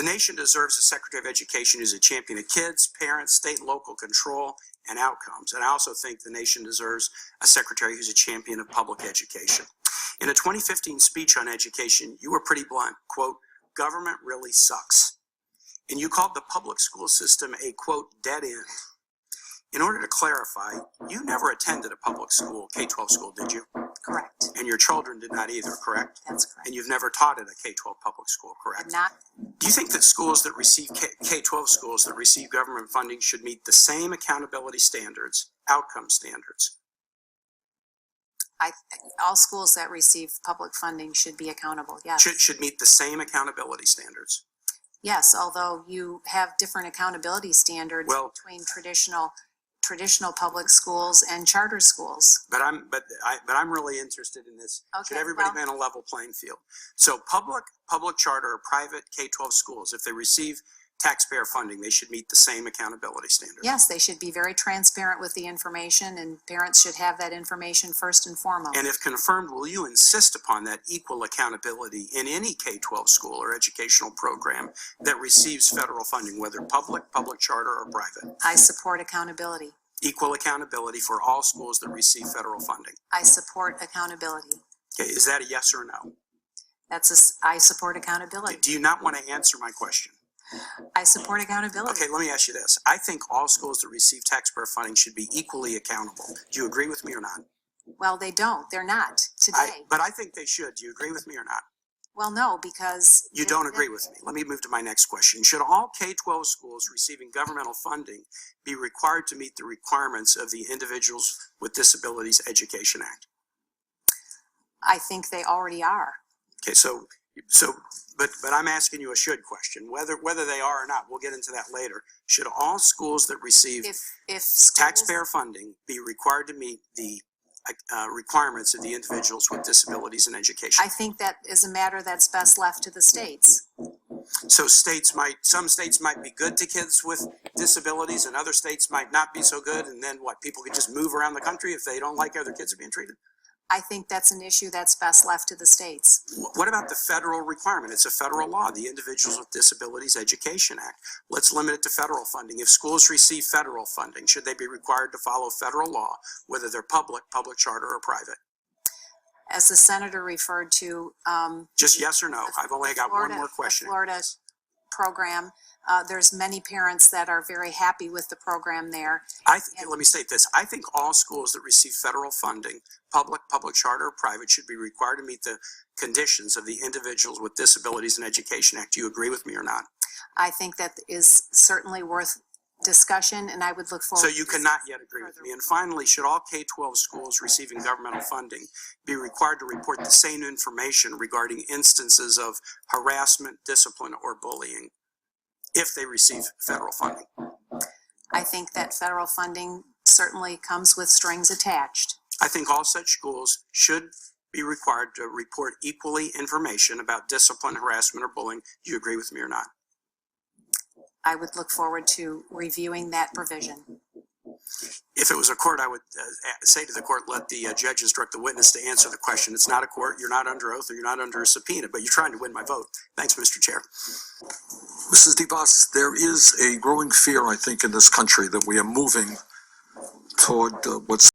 The nation deserves a Secretary of Education who's a champion of kids, parents, state and local control, and outcomes. And I also think the nation deserves a Secretary who's a champion of public education. In a 2015 speech on education, you were pretty blunt, quote, "Government really sucks." And you called the public school system a, quote, "dead end." In order to clarify, you never attended a public school, K-12 school, did you? Correct. And your children did not either, correct? That's correct. And you've never taught at a K-12 public school, correct? Not. Do you think that schools that receive K-12 schools that receive government funding should meet the same accountability standards, outcome standards? All schools that receive public funding should be accountable, yes. Should meet the same accountability standards? Yes, although you have different accountability standards between traditional public schools and charter schools. But I'm really interested in this. Okay, should everybody be on a level playing field? So public charter, or private K-12 schools, if they receive taxpayer funding, they should meet the same accountability standards. Yes, they should be very transparent with the information, and parents should have that information first and foremost. And if confirmed, will you insist upon that equal accountability in any K-12 school or educational program that receives federal funding, whether public charter, or private? I support accountability. Equal accountability for all schools that receive federal funding. I support accountability. Okay, is that a yes or no? I support accountability. Do you not want to answer my question? I support accountability. Okay, let me ask you this. I think all schools that receive taxpayer funding should be equally accountable. Do you agree with me or not? Well, they don't. They're not today. But I think they should. Do you agree with me or not? Well, no, because... You don't agree with me. Let me move to my next question. Should all K-12 schools receiving governmental funding be required to meet the requirements of the Individuals with Disabilities Education Act? I think they already are. Okay, but I'm asking you a should question, whether they are or not. We'll get into that later. Should all schools that receive taxpayer funding be required to meet the requirements of the Individuals with Disabilities in Education? I think that is a matter that's best left to the states. So some states might be good to kids with disabilities, and other states might not be so good, and then what, people could just move around the country if they don't like how their kids are being treated? I think that's an issue that's best left to the states. What about the federal requirement? It's a federal law, the Individuals with Disabilities Education Act. Let's limit it to federal funding. If schools receive federal funding, should they be required to follow federal law, whether they're public charter, or private? As the senator referred to... just yes or no. I've only got one more question. The Florida program, there's many parents that are very happy with the program there. Let me state this. I think all schools that receive federal funding, public charter, or private, should be required to meet the conditions of the Individuals with Disabilities in Education Act. Do you agree with me or not? I think that is certainly worth discussion, and I would look forward to... So you cannot yet agree with me. And finally, should all K-12 schools receiving governmental funding be required to report the same information regarding instances of harassment, discipline, or bullying if they receive federal funding? I think that federal funding certainly comes with strings attached. I think all such schools should be required to report equally information about discipline, harassment, or bullying. Do you agree with me or not? I would look forward to reviewing that provision. If it was a court, I would say to the court, let the judge instruct the witness to answer the question. It's not a court. You're not under oath, or you're not under a subpoena, but you're trying to win my vote. Thanks, Mr. Chair. Mrs. DeVos, there is a growing fear, I think, in this country that we are moving toward what's